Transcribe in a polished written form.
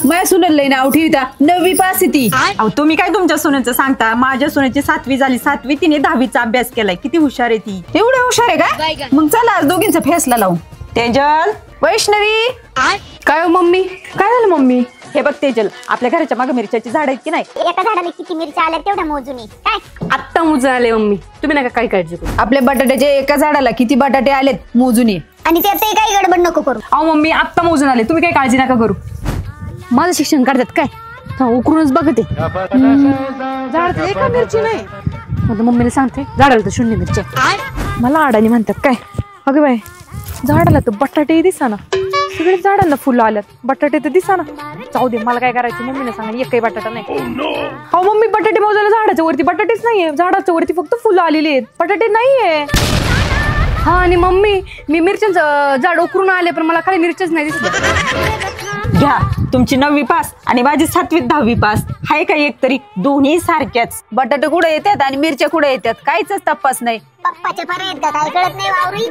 माझ्या सुनेला नाव ठेवता 9वी पास ती. अहो तुम्ही काय तुमच्या सुनेचं सांगता? माझ्या सुनेची 7वी झाली, 7वी तिने 10वीचा अभ्यास केलाय. किती हुशार आहे ती. एवढं हुशार आहे का? मग चला आज दोघींचा फेसला लावू. तेजल, वैष्णवी. काय मम्मी? काय झालं मम्मी? हे बघ तेजल, आपल्या घराच्या मागे मिरच्याची झाड आहेत की नाही? एका झाडाला किती मिरच्या आल्या तेवढ्या मोजून ये. काय आत्ता मोजा आले मम्मी, तुम्ही नका काही काळजी करू. आपल्या बटाट्याच्या एका झाडाला किती बटाटे आलेत मोजून ये. आणि त्यातही काही गडबड नको करू. अहो मम्मी आत्ता मोजून आले, तुम्ही काही काळजी नका करू. माझं शिक्षण करतात काय? उकरूनच बघते. झाड एका मिरची नाही. मग मम्मीला सांगते झाडाला तर 0 मिरच्या. मला अडाणी म्हणतात काय? अगं बाय, झाडाला तर बटाटे दिसाना, सगळे झाडाला फुलं आल्यात, बटाटे तर दिसाना. जाऊ दे, मला काय करायचं? मम्मीला सांगा एकही बटाटा नाही. हो मम्मी, बटाटे मोजायला झाडाच्या वरती बटाटेच नाहीये, झाडाच्या वरती फक्त फुलं आलेली आहेत, बटाटे नाहीये. हा आणि मम्मी, मी मिरच्यांचं झाड उकरून आले पण मला खाली मिरच्याच नाही दिसत. घ्या, तुमची 9वी पास आणि माझी 7वी 10वी पास. हाय काय एक तरी? दोन्ही सारख्याच. बटाटे कुठे येतात आणि मिरच्या कुठे येतात काहीच तपास नाही. पप्पाच्या पर्यंत काय कळत नाही वावरी.